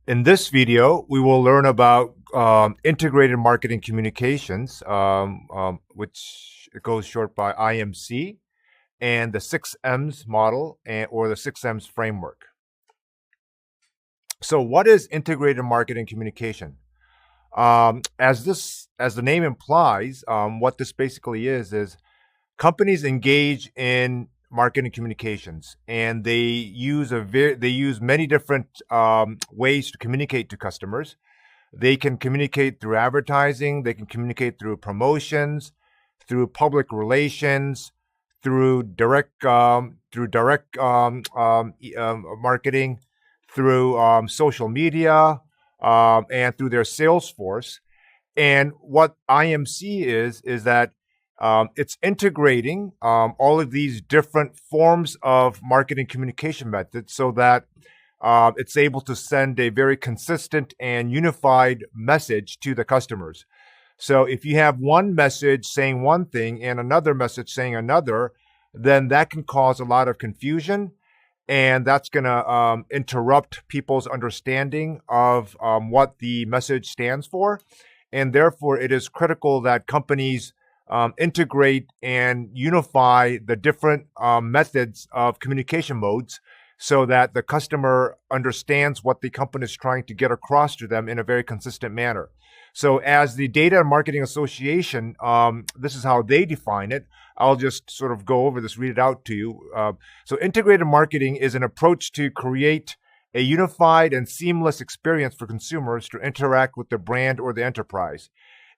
In this video, we will learn about integrated marketing communications, which goes short by IMC, and the 6M's model or the 6M's framework. So what is integrated marketing communication? As the name implies, what this basically is companies engage in marketing communications, and they use many different ways to communicate to customers. They can communicate through advertising. They can communicate through promotions, through public relations, through direct marketing, through social media, and through their sales force. And what IMC is that it's integrating all of these different forms of marketing communication methods so that it's able to send a very consistent and unified message to the customers. So if you have one message saying one thing and another message saying another, then that can cause a lot of confusion, and that's going to interrupt people's understanding of what the message stands for. And therefore, it is critical that companies integrate and unify the different methods of communication modes so that the customer understands what the company is trying to get across to them in a very consistent manner. So as the Data and Marketing Association, this is how they define it. I'll just sort of go over this, read it out to you. So integrated marketing is an approach to create a unified and seamless experience for consumers to interact with the brand or the enterprise.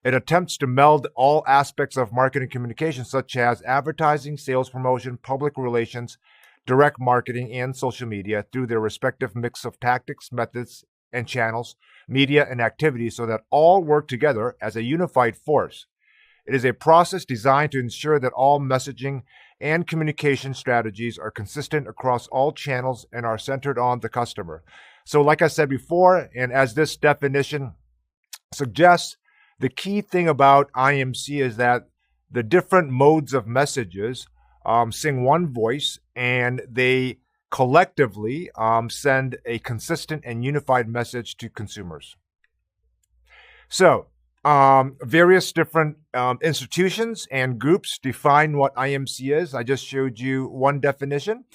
It attempts to meld all aspects of marketing communication, such as advertising, sales promotion, public relations, direct marketing, and social media through their respective mix of tactics, methods, and channels, media, and activities so that all work together as a unified force. It is a process designed to ensure that all messaging and communication strategies are consistent across all channels and are centered on the customer. So like I said before, and as this definition suggests, the key thing about IMC is that the different modes of messages sing one voice, and they collectively send a consistent and unified message to consumers. So various different institutions and groups define what IMC is. I just showed you one definition,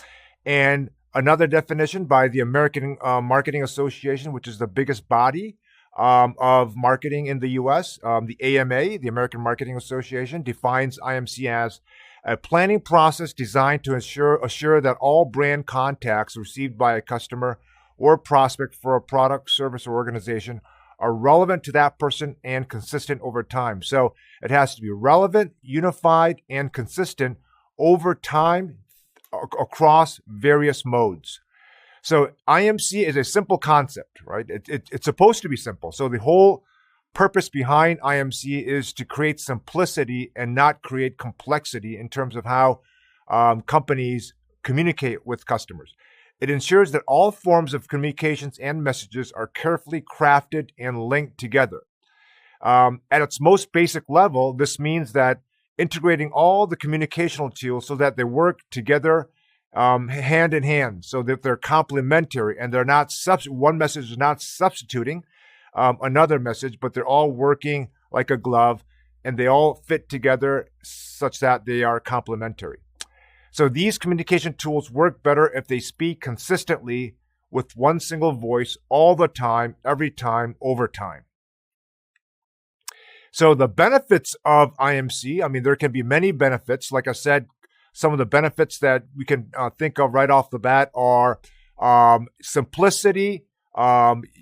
and another definition by the American Marketing Association, which is the biggest body of marketing in the U.S. The AMA, the American Marketing Association, defines IMC as a planning process designed to assure that all brand contacts received by a customer or prospect for a product, service, or organization are relevant to that person and consistent over time. So it has to be relevant, unified, and consistent over time across various modes. So IMC is a simple concept, right? It's supposed to be simple. So the whole purpose behind IMC is to create simplicity and not create complexity in terms of how companies communicate with customers. It ensures that all forms of communications and messages are carefully crafted and linked together. At its most basic level, this means that integrating all the communicational tools so that they work together hand in hand, so that they're complementary and they're not one message is not substituting another message, but they're all working like a glove, and they all fit together such that they are complementary. So these communication tools work better if they speak consistently with one single voice all the time, every time, over time. So the benefits of IMC, I mean, there can be many benefits. Like I said, some of the benefits that we can think of right off the bat are simplicity,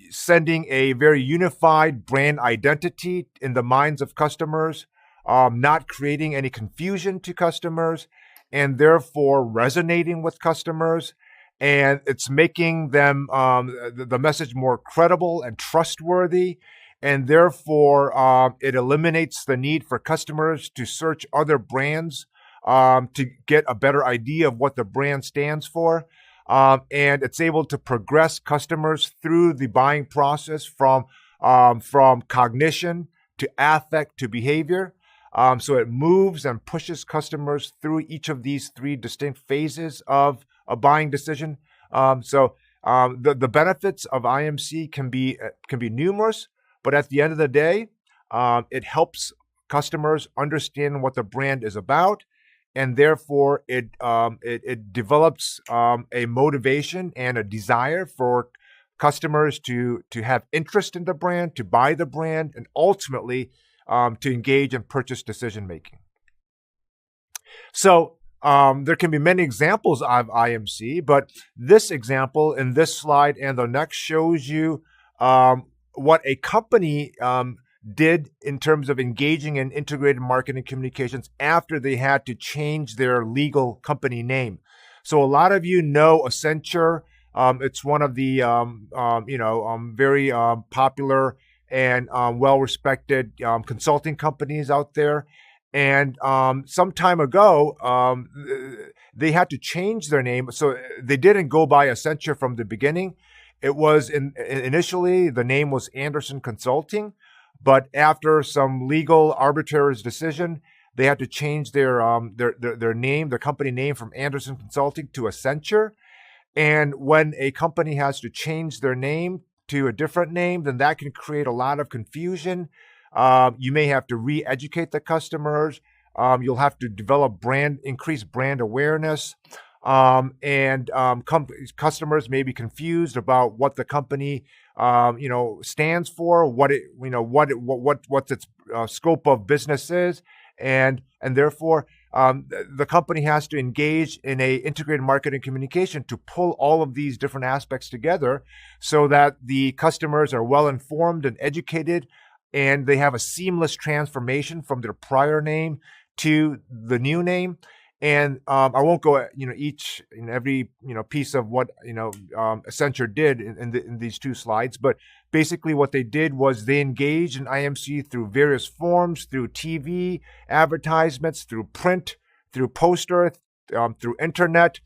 sending a very unified brand identity in the minds of customers, not creating any confusion to customers, and therefore resonating with customers. And it's making them the message more credible and trustworthy. And therefore, it eliminates the need for customers to search other brands to get a better idea of what the brand stands for. And it's able to progress customers through the buying process from cognition to affect to behavior. So it moves and pushes customers through each of these three distinct phases of a buying decision. So The benefits of IMC can be numerous, but at the end of the day, it helps customers understand what the brand is about, and therefore it develops a motivation and a desire for customers to have interest in the brand, to buy the brand, and ultimately to engage in purchase decision making. So there can be many examples of IMC, but this example in this slide and the next shows you what a company did in terms of engaging in integrated marketing communications after they had to change their legal company name. So a lot of you know Accenture. It's one of the very popular and well-respected consulting companies out there. And some time ago, they had to change their name. So they didn't go by Accenture from the beginning. It was initially the name was Andersen Consulting, but after some legal arbitrator's decision, they had to change their name, their company name, from Andersen Consulting to Accenture. And when a company has to change their name to a different name, then that can create a lot of confusion. You may have to re-educate the customers. You'll have to develop increase brand awareness. Customers may be confused about what the company, stands for, what its scope of business is, and therefore the company has to engage in a integrated marketing communication to pull all of these different aspects together, so that the customers are well informed and educated, and they have a seamless transformation from their prior name to the new name. And I won't go, each and every, piece of what, Accenture did in these two slides. But basically what they did was they engaged in IMC through various forms, through TV advertisements, through print, through poster, through internet,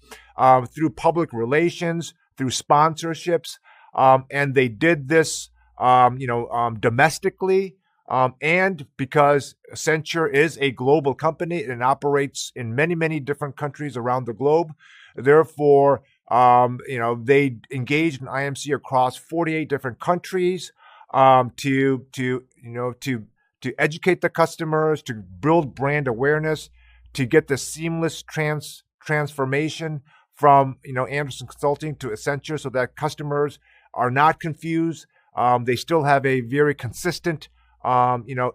through public relations, through sponsorships. And they did this, domestically. And because Accenture is a global company and operates in many, many different countries around the globe, therefore, they engaged in IMC across 48 different countries to educate the customers, to build brand awareness, to get the seamless transformation from Andersen Consulting to Accenture, so that customers are not confused. They still have a very consistent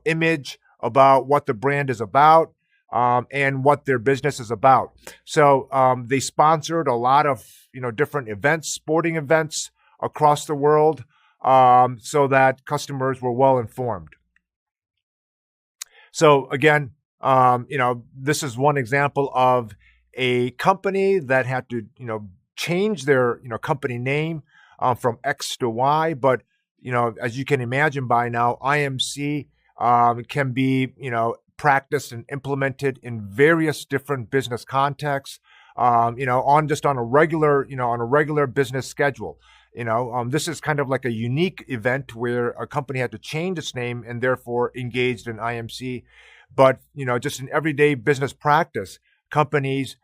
image about what the brand is about and what their business is about. So they sponsored a lot of different events, sporting events across the world, so that customers were well informed. So again, this is one example of a company that had to change their company name from X to Y, but as you can imagine by now, IMC can be, practiced and implemented in various different business contexts, on a regular business schedule. This is kind of like a unique event where a company had to change its name and therefore engaged in IMC. But, just in everyday business practice, companies,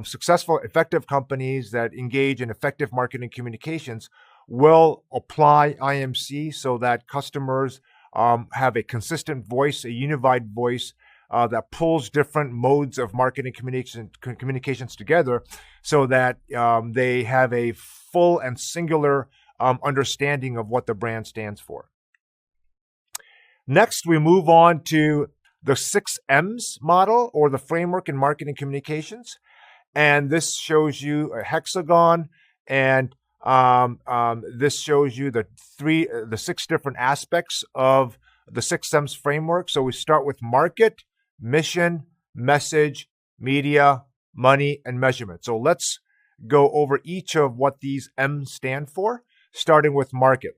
successful, effective companies that engage in effective marketing communications will apply IMC so that customers have a consistent voice, a unified voice that pulls different modes of marketing communications together, so that they have a full and singular understanding of what the brand stands for. Next, we move on to the 6 M's model, or the framework in marketing communications. And this shows you a hexagon, and this shows you the 6 different aspects of the 6 M's framework. So we start with market, mission, message, media, money, and measurement. So let's go over each of what these M's stand for, starting with market.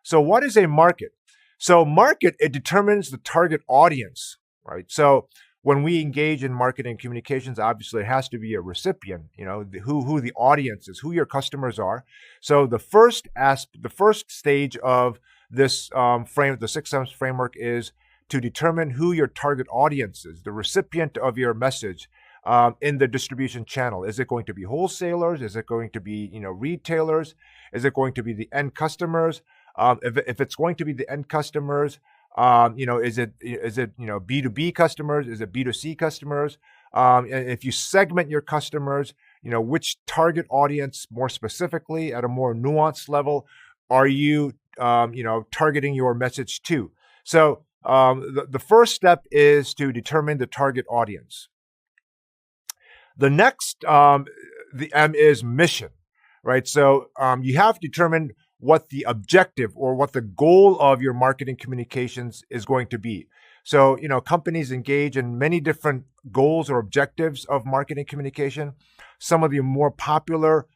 So what is a market? So market, it determines the target audience, right? So when we engage in marketing communications, obviously it has to be a recipient, who the audience is, who your customers are. So the first stage of this the 6 M's framework, is to determine who your target audience is, the recipient of your message, in the distribution channel? Is it going to be wholesalers? Is it going to be retailers? Is it going to be the end customers? If it's going to be the end customers, is it B2B customers? Is it B2C customers? If you segment your customers, which target audience more specifically at a more nuanced level are you targeting your message to? So the first step is to determine the target audience. The next, the M is mission, right? So you have to determine what the objective or what the goal of your marketing communications is going to be. So, companies engage in many different goals or objectives of marketing communication. Some of the more popular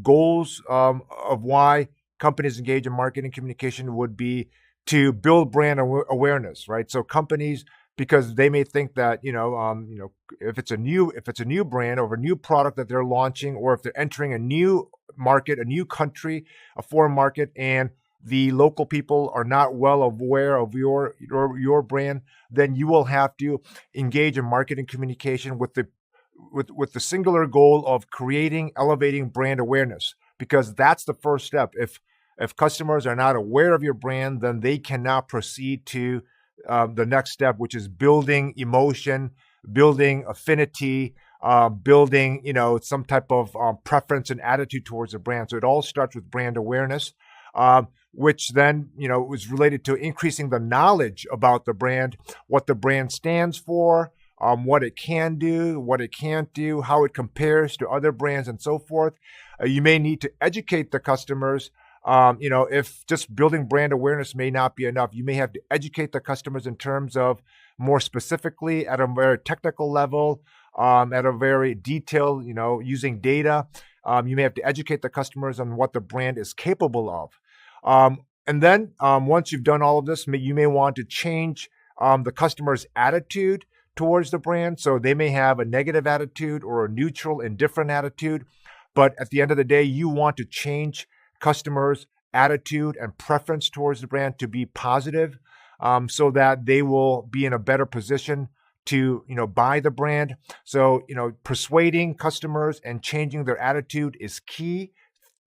goals of why companies engage in marketing communication would be to build brand awareness, right? So companies, because they may think that if it's a new brand or a new product that they're launching, or if they're entering a new market, a new country, a foreign market, and the local people are not well aware of your brand, then you will have to engage in marketing communication with the singular goal of elevating brand awareness, because that's the first step. If customers are not aware of your brand, then they cannot proceed to the next step, which is building emotion, building affinity, building some type of preference and attitude towards the brand. So it all starts with brand awareness, which then is related to increasing the knowledge about the brand, what the brand stands for, what it can do, what it can't do, how it compares to other brands, and so forth. You may need to educate the customers. If just building brand awareness may not be enough, you may have to educate the customers in terms of more specifically at a very technical level, at a very detailed, using data. You may have to educate the customers on what the brand is capable of. And then once you've done all of this, you may want to change the customer's attitude towards the brand. So they may have a negative attitude or a neutral, indifferent attitude. But at the end of the day, you want to change customers' attitude and preference towards the brand to be positive, so that they will be in a better position to buy the brand. So persuading customers and changing their attitude is key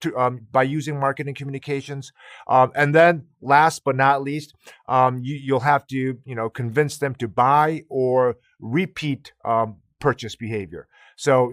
to by using marketing communications. And then last but not least, you'll have to convince them to buy or repeat purchase behavior. So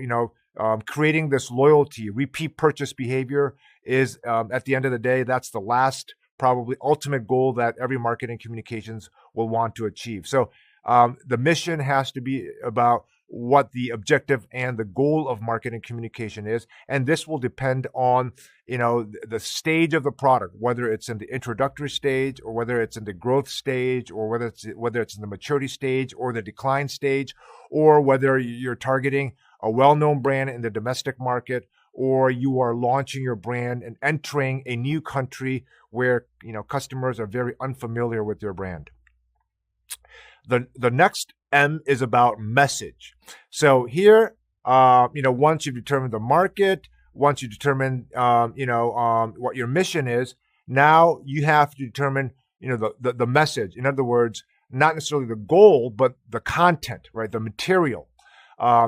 creating this loyalty, repeat purchase behavior is at the end of the day, that's the last, probably ultimate goal that every marketing communications will want to achieve. So the mission has to be about what the objective and the goal of marketing communication is. And this will depend on, the stage of the product, whether it's in the introductory stage or whether it's in the growth stage or whether it's in the maturity stage or the decline stage, or whether you're targeting a well-known brand in the domestic market, or you are launching your brand and entering a new country where customers are very unfamiliar with your brand. The next M is about message. So here, once you've determined the market, once you determine what your mission is, now you have to determine the message. In other words, not necessarily the goal, but the content, right? The material.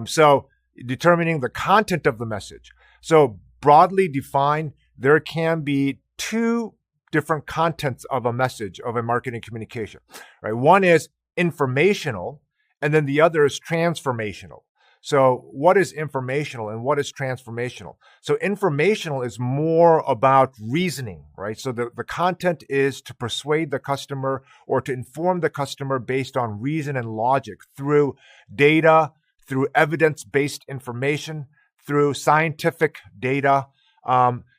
So determining the content of the message. So broadly defined, there can be two different contents of a message of a marketing communication, right? One is informational, and then the other is transformational. So what is informational and what is transformational? So informational is more about reasoning, right? So the content is to persuade the customer or to inform the customer based on reason and logic through data, through evidence-based information, through scientific data,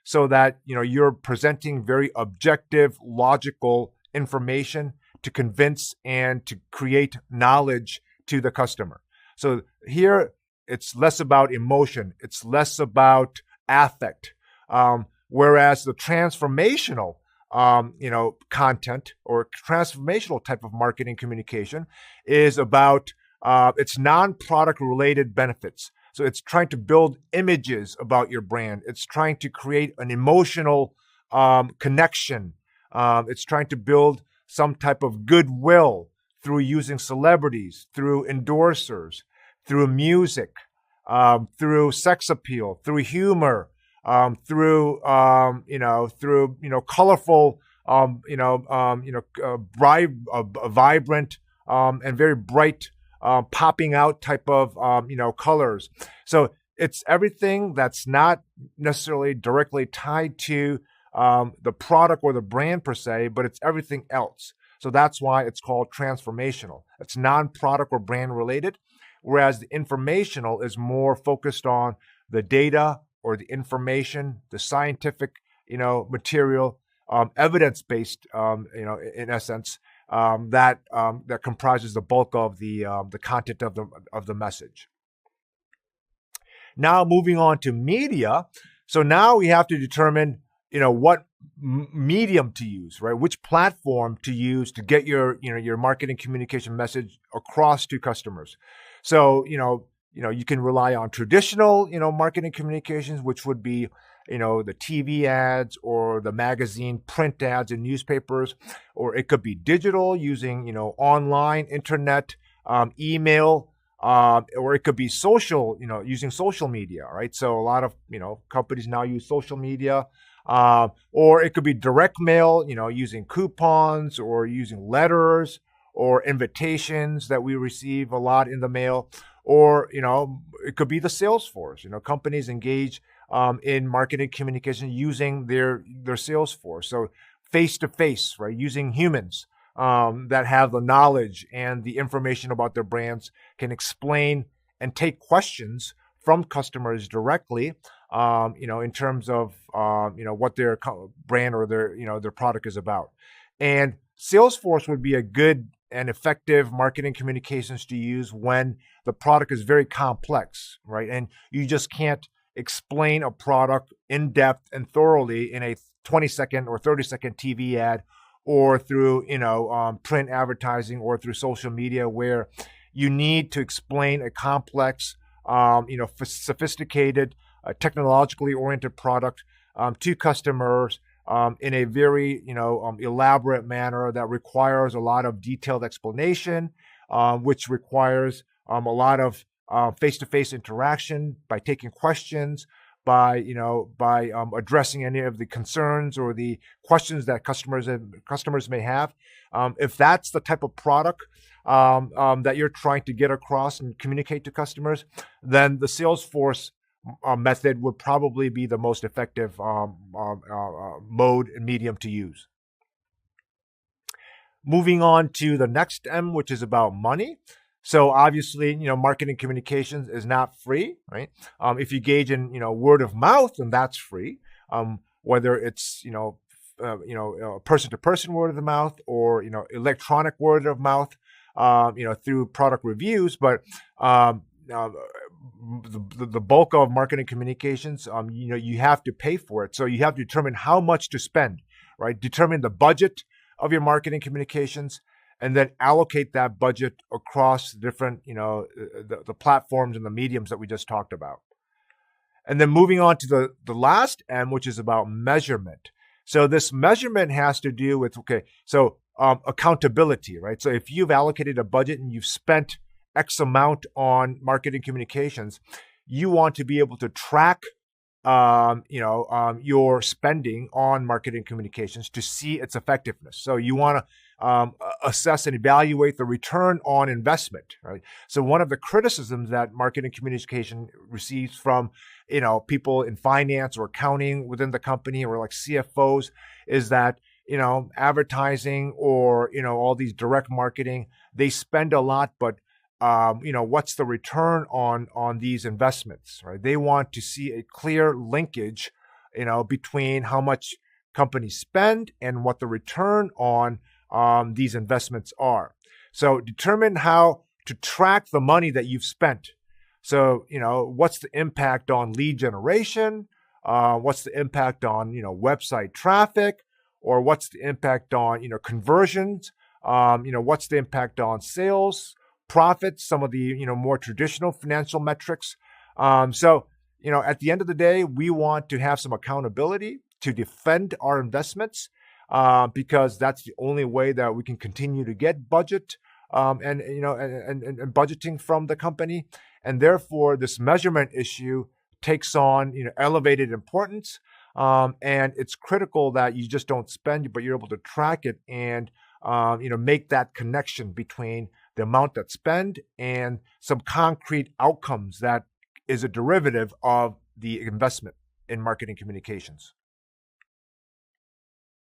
so that you're presenting very objective, logical information to convince and to create knowledge to the customer. So here, it's less about emotion, it's less about affect, whereas the transformational content or transformational type of marketing communication is about it's non-product related benefits. So it's trying to build images about your brand. It's trying to create an emotional connection. It's trying to build some type of goodwill through using celebrities, through endorsers, through music, through sex appeal, through humor, through colorful, vibrant and very bright, popping out type of colors. So it's everything that's not necessarily directly tied to the product or the brand per se, but it's everything else. So that's why it's called transformational. It's non-product or brand related, whereas the informational is more focused on the data or the information, the scientific, material, evidence-based, in essence, that comprises the bulk of the content of the message. Now moving on to media. So now we have to determine, what medium to use, right? Which platform to use to get your marketing communication message across to customers. So, you can rely on traditional, marketing communications, which would be, the TV ads or the magazine print ads in newspapers, or it could be digital using, online, internet, email, or it could be social, using social media, right? So a lot of, companies now use social media, or it could be direct mail, using coupons or using letters or invitations that we receive a lot in the mail, or, it could be the sales force. Companies engage in marketing communication using their sales force. So face-to-face, right, using humans that have the knowledge and the information about their brands, can explain and take questions from customers directly, in terms of, what their brand or their product is about. And Salesforce would be a good and effective marketing communications to use when the product is very complex, right? And you just can't explain a product in depth and thoroughly in a 20-second or 30-second TV ad, or through, print advertising, or through social media, where you need to explain a complex, sophisticated, technologically oriented product to customers in a very, elaborate manner that requires a lot of detailed explanation, which requires a lot of face-to-face interaction by taking questions, by addressing any of the concerns or the questions that customers may have. If that's the type of product that you're trying to get across and communicate to customers, then the Salesforce method would probably be the most effective mode and medium to use. Moving on to the next M, which is about money. So obviously, marketing communications is not free, right? If you engage in, word of mouth, then that's free. Whether it's, person-to-person word of mouth, or, electronic word of mouth, through product reviews. But the bulk of marketing communications, you have to pay for it. So you have to determine how much to spend, right? Determine the budget of your marketing communications, and then allocate that budget across different, the platforms and the mediums that we just talked about. And then moving on to the last M, which is about measurement. So this measurement has to do with, accountability, right? So if you've allocated a budget and you've spent X amount on marketing communications, you want to be able to track your spending on marketing communications to see its effectiveness. So you want to assess and evaluate the return on investment, right? So one of the criticisms that marketing communication receives from, people in finance or accounting within the company, or like CFOs, is that, advertising or, all these direct marketing, they spend a lot, but what's the return on these investments, right? They want to see a clear linkage, between how much companies spend and what the return on these investments are. So determine how to track the money that you've spent. So, what's the impact on lead generation? What's the impact on, website traffic? Or what's the impact on, conversions? What's the impact on sales, profits, some of the, more traditional financial metrics. So, at the end of the day, we want to have some accountability to defend our investments, because that's the only way that we can continue to get budget and budgeting from the company, and therefore this measurement issue takes on elevated importance. And it's critical that you just don't spend, but you're able to track it and make that connection between the amount that's spent and some concrete outcomes that is a derivative of the investment in marketing communications.